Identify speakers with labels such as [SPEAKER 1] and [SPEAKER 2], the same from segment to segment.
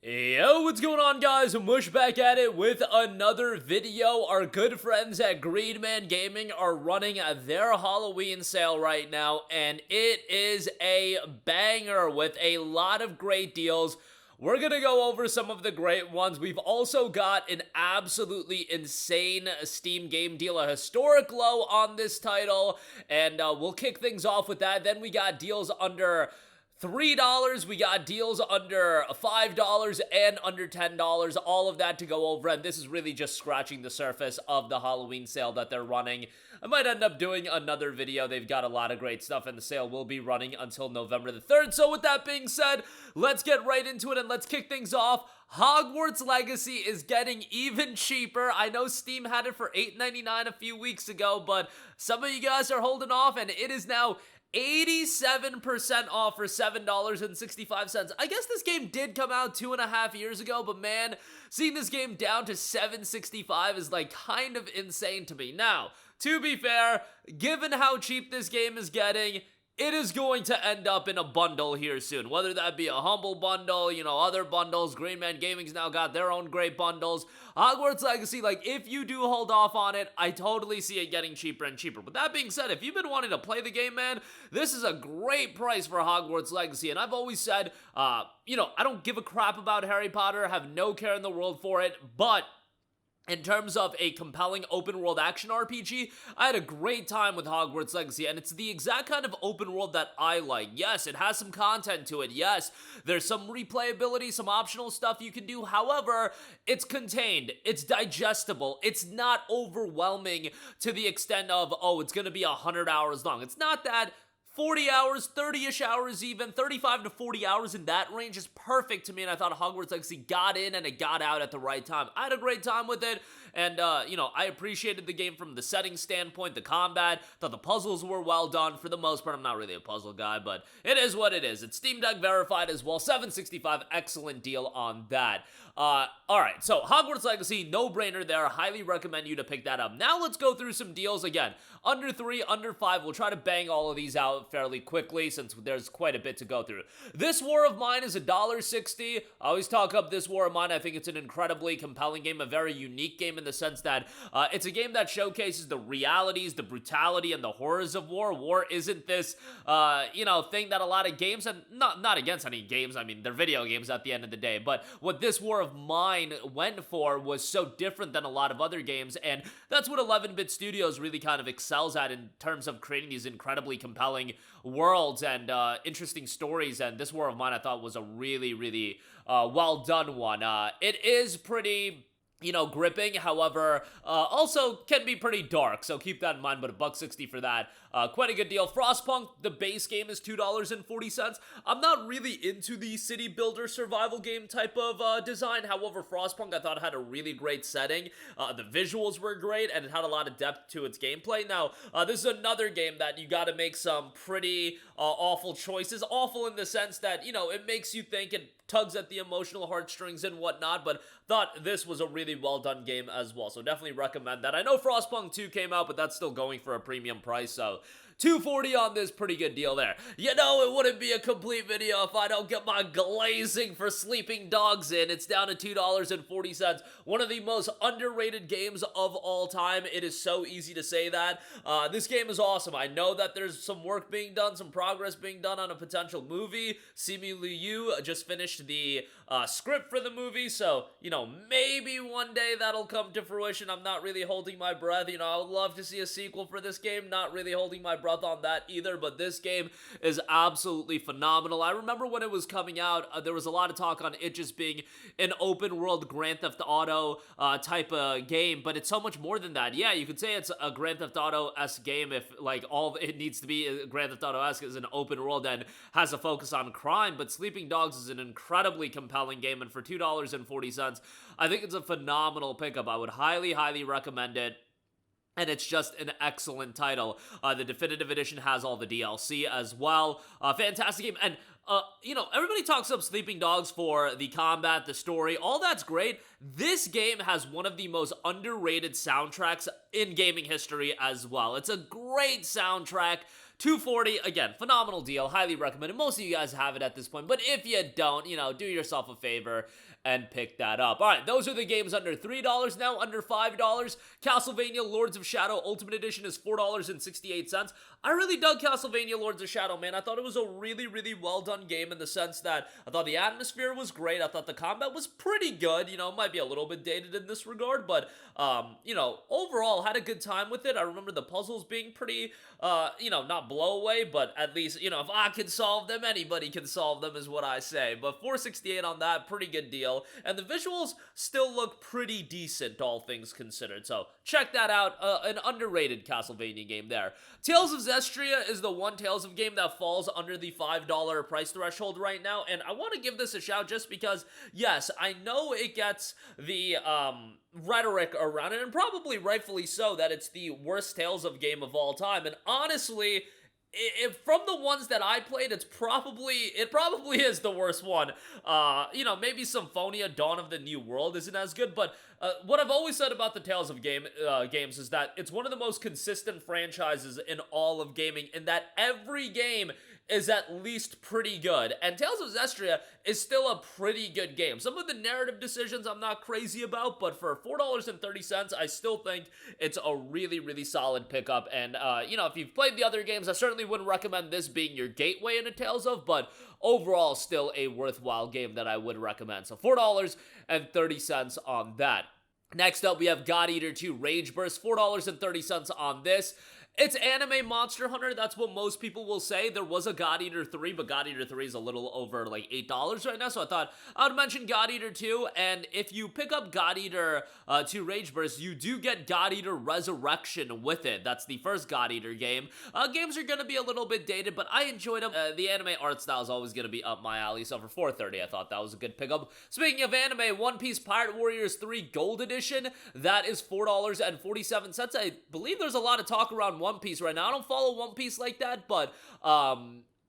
[SPEAKER 1] Yo, what's going on, guys? Mush back at it with another video. Our good friends at Greenman Gaming are running their Halloween sale right now, and it is a banger with a lot of great deals. We're gonna go over some of the great ones. We've also got an absolutely insane Steam game deal, a historic low on this title, and we'll kick things off with that. Then we got deals under $3, we got deals under $5 and under $10, all of that to go over, and this is really just scratching the surface of the Halloween sale that they're running. I might end up doing another video. They've got a lot of great stuff, and the sale will be running until November the 3rd. So with that being said, let's get right into it, and let's kick things off. Hogwarts Legacy is getting even cheaper. I know Steam had it for $8.99 a few weeks ago, but some of you guys are holding off, and it is now 87% off for $7.65. I guess this game did come out 2.5 years ago, but man, seeing this game down to $7.65 is like kind of insane to me. Now, to be fair, given how cheap this game is getting, it is going to end up in a bundle here soon, whether that be a Humble bundle, other bundles. Greenman Gaming's now got their own great bundles. Hogwarts Legacy, like, if you do hold off on it, I totally see it getting cheaper and cheaper. But that being said, if you've been wanting to play the game, man, this is a great price for Hogwarts Legacy. And I've always said, I don't give a crap about Harry Potter, have no care in the world for it, but in terms of a compelling open-world action RPG, I had a great time with Hogwarts Legacy, and it's the exact kind of open world that I like. Yes, it has some content to it. Yes, there's some replayability, some optional stuff you can do. However, it's contained. It's digestible. It's not overwhelming to the extent of, oh, it's going to be 100 hours long. It's not that. 40 hours, 30-ish hours even, 35 to 40 hours in that range is perfect to me, and I thought Hogwarts Legacy got in and it got out at the right time. I had a great time with it, and, I appreciated the game from the setting standpoint, the combat, thought the puzzles were well done. For the most part, I'm not really a puzzle guy, but it is what it is. It's Steam Deck verified as well, $7.65, excellent deal on that. Alright, so Hogwarts Legacy, no-brainer there, highly recommend you to pick that up. Now let's go through some deals again. Under 3, under 5, we'll try to bang all of these out fairly quickly since there's quite a bit to go through. This War of Mine is $1.60. I always talk up This War of Mine. I think it's an incredibly compelling game, a very unique game in the sense that it's a game that showcases the realities, the brutality, and the horrors of war. War isn't this, thing that a lot of games, and not against any games, I mean, they're video games at the end of the day, but what This War of Mine went for was so different than a lot of other games, and that's what 11-bit Studios really kind of excels at in terms of creating these incredibly compelling worlds and interesting stories. And This War of Mine, I thought, was a really, really well done one. It is pretty, gripping, however, also can be pretty dark, so keep that in mind, but $1.60 for that. Quite a good deal. Frostpunk, the base game, is $2.40. I'm not really into the city builder survival game type of design, however, Frostpunk I thought had a really great setting. The visuals were great, and it had a lot of depth to its gameplay. Now, this is another game that you gotta make some pretty awful choices. Awful in the sense that, it makes you think, it tugs at the emotional heartstrings and whatnot, but thought this was a really well done game as well, so definitely recommend that. I know Frostpunk 2 came out, but that's still going for a premium price, so $2.40 on this, pretty good deal there. It wouldn't be a complete video if I don't get my glazing for Sleeping Dogs in. It's down to $2.40. One of the most underrated games of all time. It is so easy to say that. This game is awesome. I know that there's some work being done, some progress being done on a potential movie. Simu Liu just finished the script for the movie, so, maybe one day that'll come to fruition. I'm not really holding my breath. I would love to see a sequel for this game. Not really holding my breath on that either, but this game is absolutely phenomenal. I remember when it was coming out, there was a lot of talk on it just being an open world Grand Theft Auto type of game, but it's so much more than that. Yeah, you could say it's a Grand Theft Auto-esque game if, like, all it needs to be Grand Theft Auto-esque is an open world and has a focus on crime, but Sleeping Dogs is an incredibly compelling game, and for $2.40, I think it's a phenomenal pickup. I would highly, highly recommend it. And it's just an excellent title. The Definitive Edition has all the DLC as well. Fantastic game. And, everybody talks up Sleeping Dogs for the combat, the story. All that's great. This game has one of the most underrated soundtracks in gaming history as well. It's a great soundtrack $240. Again, phenomenal deal, highly recommended. Most of you guys have it at this point, but if you don't, you know, do yourself a favor and pick that up. All right, those are the games under $3 now, under $5. Castlevania Lords of Shadow Ultimate Edition is $4.68. I really dug Castlevania Lords of Shadow, man. I thought it was a really, really well done game in the sense that I thought the atmosphere was great. I thought the combat was pretty good. You know, it might be a little bit dated in this regard, but, you know, overall, had a good time with it. I remember the puzzles being pretty, you know, not blow away, but at least, you know, if I can solve them, anybody can solve them is what I say. But $4.68 on that, pretty good deal. And the visuals still look pretty decent, all things considered. So check that out. An underrated Castlevania game there. Tales of Zestiria is the one Tales of game that falls under the $5 price threshold right now. And I want to give this a shout just because, yes, I know it gets the rhetoric around it, and probably rightfully so, that it's the worst Tales of game of all time. And honestly, from the ones that I played, it probably is the worst one. You know, maybe Symphonia Dawn of the New World isn't as good, but what I've always said about the Tales of games is that it's one of the most consistent franchises in all of gaming, in that every game is at least pretty good, and Tales of Zestiria is still a pretty good game. Some of the narrative decisions I'm not crazy about, but for $4.30, I still think it's a really, really solid pickup, and, you know, if you've played the other games, I certainly wouldn't recommend this being your gateway into Tales of, but overall, still a worthwhile game that I would recommend. So $4.30 on that. Next up, we have God Eater 2 Rage Burst, $4.30 on this. It's anime Monster Hunter, that's what most people will say. There was a God Eater 3, but God Eater 3 is a little over like $8 right now, so I thought I would mention God Eater 2, and if you pick up God Eater 2 Rage Burst, you do get God Eater Resurrection with it. That's the first God Eater game. Games are going to be a little bit dated, but I enjoyed them. The anime art style is always going to be up my alley, so for $4.30, I thought that was a good pickup. Speaking of anime, One Piece Pirate Warriors 3 Gold Edition, that is $4.47. I believe there's a lot of talk around One Piece right now. I don't follow One Piece like that, but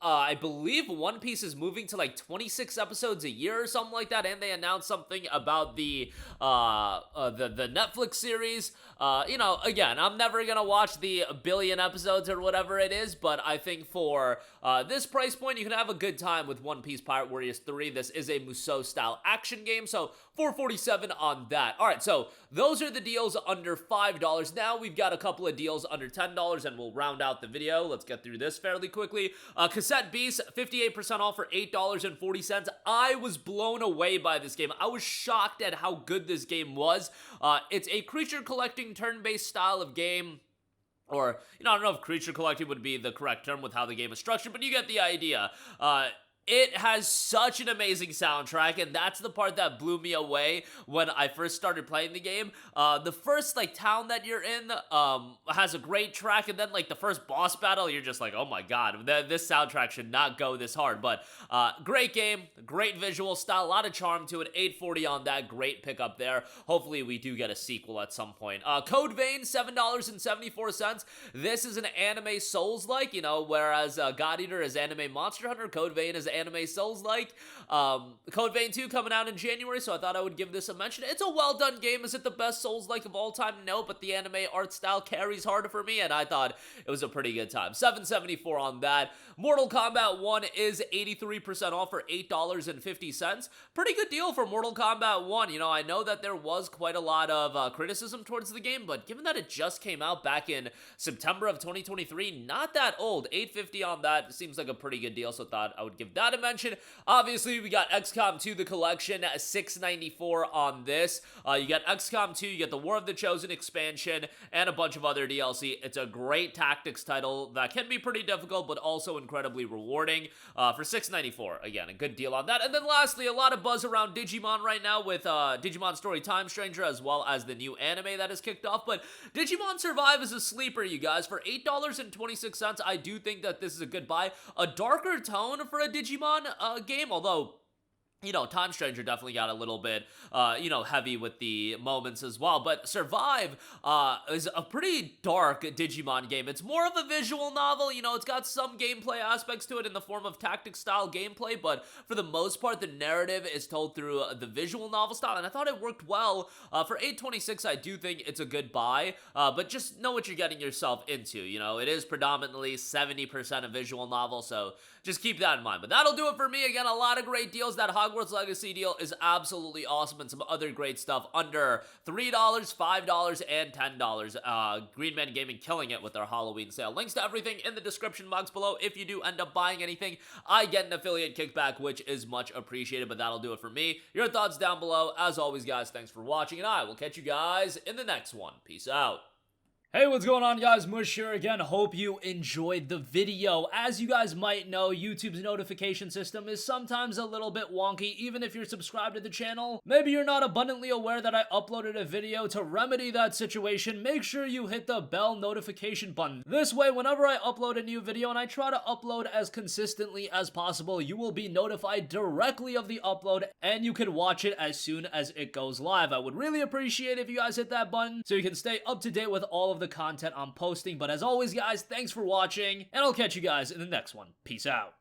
[SPEAKER 1] I believe One Piece is moving to like 26 episodes a year or something like that, and they announced something about the Netflix series. You know, again, I'm never gonna watch the billion episodes or whatever it is, but I think for this price point, you can have a good time with One Piece Pirate Warriors 3. This is a Musou-style action game, so $4.47 on that. All right, so those are the deals under $5. Now we've got a couple of deals under $10, and we'll round out the video. Let's get through this fairly quickly. Cassette Beasts, 58% off for $8.40. I was blown away by this game. I was shocked at how good this game was. It's a creature collecting turn-based style of game. Or, you know, I don't know if creature collecting would be the correct term with how the game is structured, but you get the idea. It has such an amazing soundtrack, and that's the part that blew me away when I first started playing the game. The first, like, town that you're in has a great track, and then, like, the first boss battle, you're just like, oh my god, this soundtrack should not go this hard. But great game, great visual style, a lot of charm to it. $8.40 on that, great pickup there. Hopefully we do get a sequel at some point. Code Vein, $7.74. This is an anime Souls-like, you know, whereas God Eater is anime Monster Hunter, Code Vein is anime Souls-like. Code Vein 2 coming out in January, so I thought I would give this a mention. It's a well-done game. Is it the best Souls-like of all time? No, but the anime art style carries harder for me, and I thought it was a pretty good time. $7.74 on that. Mortal Kombat 1 is 83% off for $8.50. Pretty good deal for Mortal Kombat 1. You know, I know that there was quite a lot of criticism towards the game, but given that it just came out back in September of 2023, not that old. $8.50 on that seems like a pretty good deal, so I thought I would give that a mention. Obviously, we got XCOM 2, the collection, at $6.94 on this. You got XCOM 2, you get the War of the Chosen expansion, and a bunch of other DLC. It's a great tactics title that can be pretty difficult, but also incredibly rewarding for $6.94. Again, a good deal on that. And then lastly, a lot of buzz around Digimon right now with Digimon Story Time Stranger, as well as the new anime that has kicked off. But Digimon Survive is a sleeper, you guys. For $8.26, I do think that this is a good buy. A darker tone for a Digimon game, although Time Stranger definitely got a little bit, heavy with the moments as well. But Survive, is a pretty dark Digimon game. It's more of a visual novel. It's got some gameplay aspects to it in the form of tactics style gameplay, but for the most part, the narrative is told through the visual novel style, and I thought it worked well. For 826, I do think it's a good buy, but just know what you're getting yourself into. It is predominantly 70% a visual novel, so just keep that in mind. But that'll do it for me. Again, a lot of great deals. That Hogwarts Legacy deal is absolutely awesome, and some other great stuff under $3, $5, and $10. Green Man Gaming killing it with their Halloween sale. Links to everything in the description box below. If you do end up buying anything, I get an affiliate kickback, which is much appreciated, but that'll do it for me. Your thoughts down below. As always, guys, thanks for watching, and I will catch you guys in the next one. Peace out. Hey, what's going on, guys? Mush here again. Hope you enjoyed the video. As you guys might know, YouTube's notification system is sometimes a little bit wonky, even if you're subscribed to the channel. Maybe you're not abundantly aware that I uploaded a video. To remedy that situation, make sure you hit the bell notification button. This way, whenever I upload a new video, and I try to upload as consistently as possible, you will be notified directly of the upload, and you can watch it as soon as it goes live. I would really appreciate if you guys hit that button so you can stay up to date with all of the content I'm posting. But as always, guys, thanks for watching, and I'll catch you guys in the next one. Peace out.